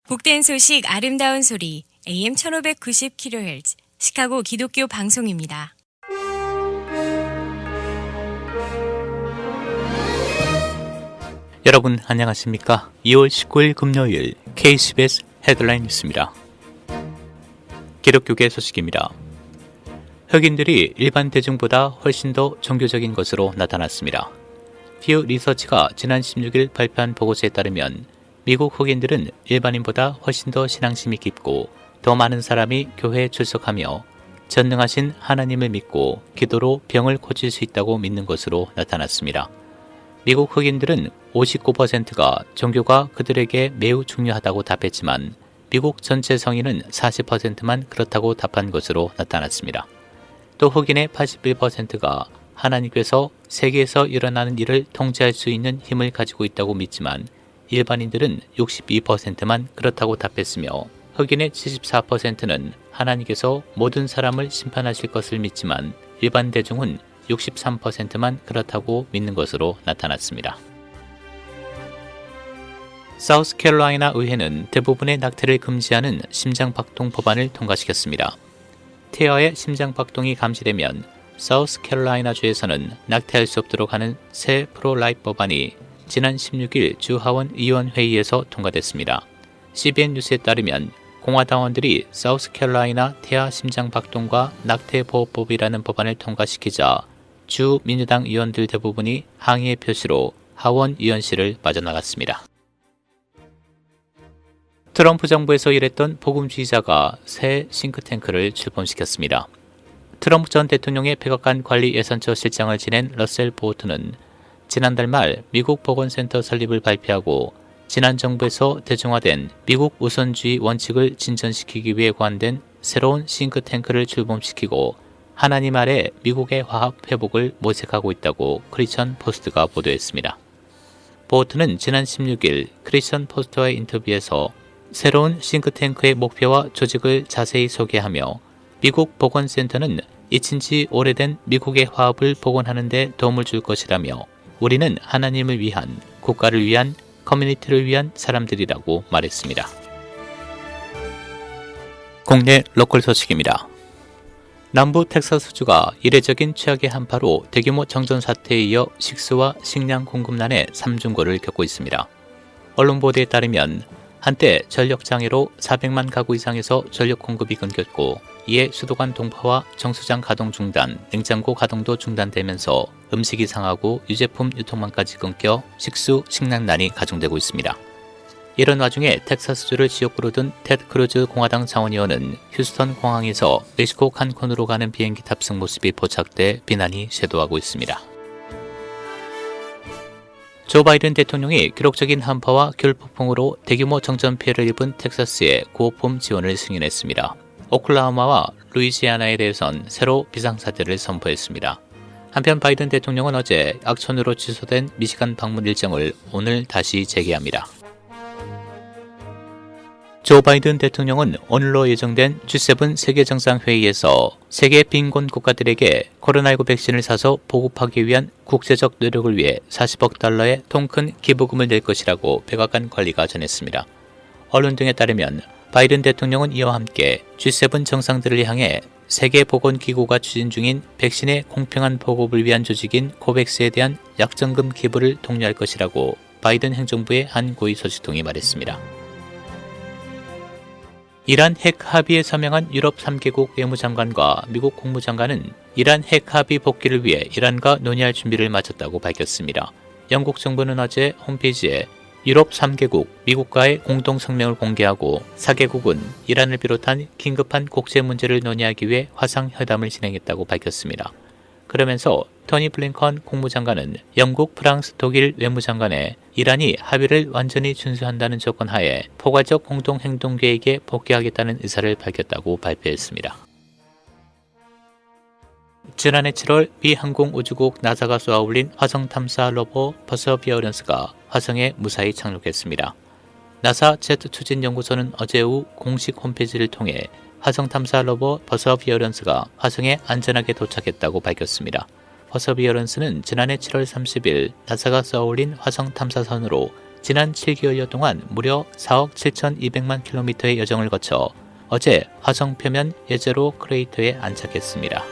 복된 소식 아름다운 소리 AM 1590kHz 시카고 기독교 방송입니다. 여러분 안녕하십니까? 2월 19일 금요일 KCBS 헤드라인 뉴스입니다. 기독교계 소식입니다. 흑인들이 일반 대중보다 훨씬 더 종교적인 것으로 나타났습니다. 퓨 리서치가 지난 16일 발표한 보고서에 따르면 미국 흑인들은 일반인보다 훨씬 더 신앙심이 깊고 더 많은 사람이 교회에 출석하며 전능하신 하나님을 믿고 기도로 병을 고칠 수 있다고 믿는 것으로 나타났습니다. 미국 흑인들은 59%가 종교가 그들에게 매우 중요하다고 답했지만 미국 전체 성인은 40%만 그렇다고 답한 것으로 나타났습니다. 또 흑인의 81%가 하나님께서 세계에서 일어나는 일을 통제할 수 있는 힘을 가지고 있다고 믿지만 일반인들은 62%만 그렇다고 답했으며 흑인의 74%는 하나님께서 모든 사람을 심판하실 것을 믿지만 일반 대중은 63%만 그렇다고 믿는 것으로 나타났습니다. 사우스캐롤라이나 의회는 대부분의 낙태를 금지하는 심장박동 법안을 통과시켰습니다. 태아의 심장박동이 감지되면 사우스캐롤라이나주에서는 낙태할 수 없도록 하는 새 프로라이프 법안이 지난 16일 주 하원 의원 회의에서 통과됐습니다. CBN 뉴스에 따르면 공화당원들이 사우스캐롤라이나 태아 심장박동과 낙태보호법이라는 법안을 통과시키자 주 민주당 의원들 대부분이 항의의 표시로 하원 의원실을 빠져나갔습니다. 트럼프 정부에서 일했던 복음주의자가 새 싱크탱크를 출범시켰습니다. 트럼프 전 대통령의 백악관 관리 예산처 실장을 지낸 러셀 보트는 지난달 말 미국 보건센터 설립을 발표하고 지난 정부에서 대중화된 미국 우선주의 원칙을 진전시키기 위해 고안된 새로운 싱크탱크를 출범시키고 하나님 아래 미국의 화합 회복을 모색하고 있다고 크리스천 포스트가 보도했습니다. 보트는 지난 16일 크리스천 포스트와의 인터뷰에서 새로운 싱크탱크의 목표와 조직을 자세히 소개하며 미국 보건센터는 잊힌 지 오래된 미국의 화합을 복원하는 데 도움을 줄 것이라며 우리는 하나님을 위한, 국가를 위한, 커뮤니티를 위한 사람들이라고 말했습니다. 국내 로컬 소식입니다. 남부 텍사스주가 이례적인 최악의 한파로 대규모 정전 사태에 이어 식수와 식량 공급난의 삼중고를 겪고 있습니다. 언론 보도에 따르면 한때 전력장애로 400만 가구 이상에서 전력 공급이 끊겼고 이에 수도관 동파와 정수장 가동 중단, 냉장고 가동도 중단되면서 음식이 상하고 유제품 유통망까지 끊겨 식수, 식량난이 가중되고 있습니다. 이런 와중에 텍사스주를 지역구로 둔 테드 크루즈 공화당 상원의원은 휴스턴 공항에서 멕시코 칸쿤으로 가는 비행기 탑승 모습이 포착돼 비난이 쇄도하고 있습니다. 조 바이든 대통령이 기록적인 한파와 겨울폭풍으로 대규모 정전 피해를 입은 텍사스에 구호품 지원을 승인했습니다. 오클라호마와 루이지아나에 대해선 새로 비상사태를 선포했습니다. 한편 바이든 대통령은 어제 악천후로 취소된 미시간 방문 일정을 오늘 다시 재개합니다. 조 바이든 대통령은 오늘로 예정된 G7 세계정상회의에서 세계 빈곤 국가들에게 코로나19 백신을 사서 보급하기 위한 국제적 노력을 위해 40억 달러의 통큰 기부금을 낼 것이라고 백악관 관리가 전했습니다. 언론 등에 따르면 바이든 대통령은 이와 함께 G7 정상들을 향해 세계보건기구가 추진 중인 백신의 공평한 보급을 위한 조직인 코백스에 대한 약정금 기부를 독려할 것이라고 바이든 행정부의 한 고위 소식통이 말했습니다. 이란 핵 합의에 서명한 유럽 3개국 외무장관과 미국 국무장관은 이란 핵 합의 복귀를 위해 이란과 논의할 준비를 마쳤다고 밝혔습니다. 영국 정부는 어제 홈페이지에 유럽 3개국, 미국과의 공동성명을 공개하고 4개국은 이란을 비롯한 긴급한 국제 문제를 논의하기 위해 화상회담을 진행했다고 밝혔습니다. 그러면서 토니 블링컨 국무장관은 영국, 프랑스, 독일 외무장관에 이란이 합의를 완전히 준수한다는 조건 하에 포괄적 공동행동계획에 복귀하겠다는 의사를 밝혔다고 발표했습니다. 지난해 7월 미 항공우주국 나사가 쏘아 올린 화성 탐사 로봇 퍼서비어런스가 화성에 무사히 착륙했습니다. 나사 제트 추진 연구소는 어제 오후 공식 홈페이지를 통해 화성 탐사 로봇 퍼서비어런스가 화성에 안전하게 도착했다고 밝혔습니다. 퍼서비어런스는 지난해 7월 30일 나사가 쏘아 올린 화성 탐사선으로 지난 7개월여 동안 무려 4억 7,200만 킬로미터의 여정을 거쳐 어제 화성 표면 예제로 크레이터에 안착했습니다.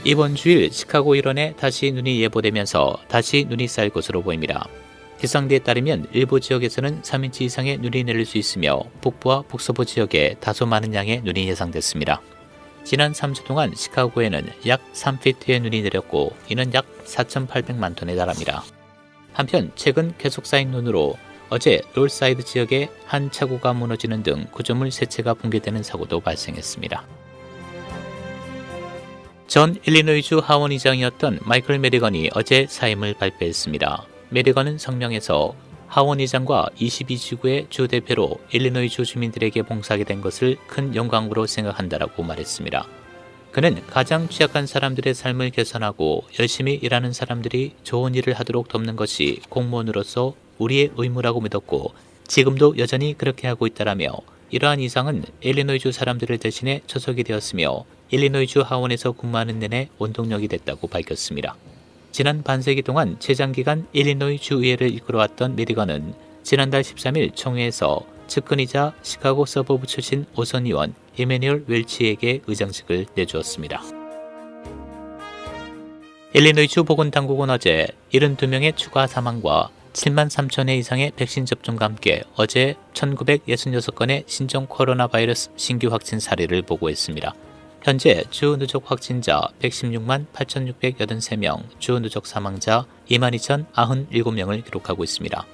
이번 주일 시카고 일원에 다시 눈이 예보되면서 다시 눈이 쌓일 것으로 보입니다. 기상대에 따르면 일부 지역에서는 3인치 이상의 눈이 내릴 수 있으며 북부와 북서부 지역에 다소 많은 양의 눈이 예상됐습니다. 지난 3주 동안 시카고에는 약 3피트의 눈이 내렸고 이는 약 4,800만 톤에 달합니다. 한편 최근 계속 쌓인 눈으로 어제 롤사이드 지역에 한 차고가 무너지는 등 구조물 3채가 붕괴되는 사고도 발생했습니다. 전 일리노이주 하원의장이었던 마이클 메디건이 어제 사임을 발표했습니다. 메디건은 성명에서 하원 의장과 22지구의 주 대표로 일리노이주 주민들에게 봉사하게 된 것을 큰 영광으로 생각한다라고 말했습니다. 그는 가장 취약한 사람들의 삶을 개선하고 열심히 일하는 사람들이 좋은 일을 하도록 돕는 것이 공무원으로서 우리의 의무라고 믿었고 지금도 여전히 그렇게 하고 있다라며 이러한 이상은 일리노이주 사람들을 대신해 초석이 되었으며 일리노이주 하원에서 근무하는 내내 원동력이 됐다고 밝혔습니다. 지난 반세기 동안 최장기간 일리노이 주의회를 이끌어왔던 메디건은 지난달 13일 총회에서 측근이자 시카고 서버브 출신 오선 의원 이메뉴얼 웰치에게 의장직을 내주었습니다. 일리노이주 보건당국은 어제 72명의 추가 사망과 7만 3천 회 이상의 백신 접종과 함께 어제 1966건의 신종 코로나 바이러스 신규 확진 사례를 보고했습니다. 현재 주 누적 확진자 116만 8,683명, 주 누적 사망자 22,097명을 기록하고 있습니다.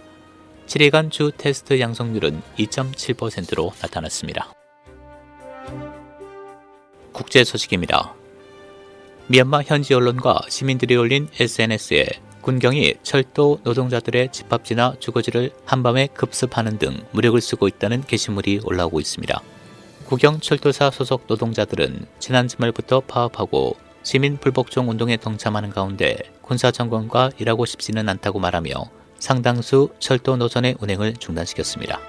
7일간 주 테스트 양성률은 2.7%로 나타났습니다. 국제 소식입니다. 미얀마 현지 언론과 시민들이 올린 SNS에 군경이 철도 노동자들의 집합지나 주거지를 한밤에 급습하는 등 무력을 쓰고 있다는 게시물이 올라오고 있습니다. 국영철도사 소속 노동자들은 지난 주말부터 파업하고 시민 불복종 운동에 동참하는 가운데 군사정권과 일하고 싶지는 않다고 말하며 상당수 철도 노선의 운행을 중단시켰습니다.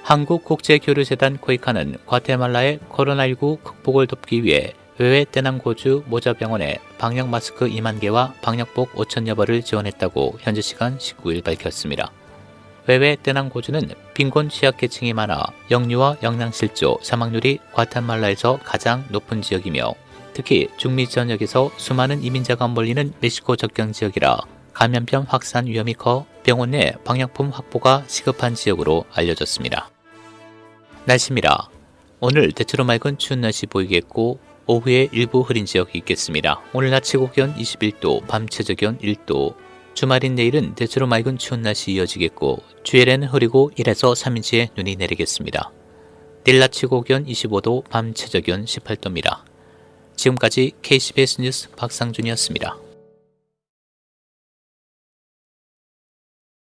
한국국제교류재단 코이카는 과테말라의 코로나19 극복을 돕기 위해 외외 떼낭고주 모자병원에 방역 마스크 2만 개와 방역복 5천여 벌을 지원했다고 현지 시간 19일 밝혔습니다. 외외 떼낭고주는 빈곤 취약계층이 많아 영유아 영양실조 사망률이 과테말라에서 가장 높은 지역이며 특히 중미 전역에서 수많은 이민자가 몰리는 멕시코 접경 지역이라 감염병 확산 위험이 커 병원 내 방역품 확보가 시급한 지역으로 알려졌습니다. 날씨입니다. 오늘 대체로 맑은 추운 날씨 보이겠고 오후에 일부 흐린 지역이 있겠습니다. 오늘 낮 최고 기온 21도, 밤 최저 기온 1도, 주말인 내일은 대체로 맑은 추운 날씨 이어지겠고 주일에는 흐리고 1에서 3인치의 눈이 내리겠습니다. 내일 낮 최고 기온 25도, 밤 최저 기온 18도입니다. 지금까지 KCBS 뉴스 박상준이었습니다.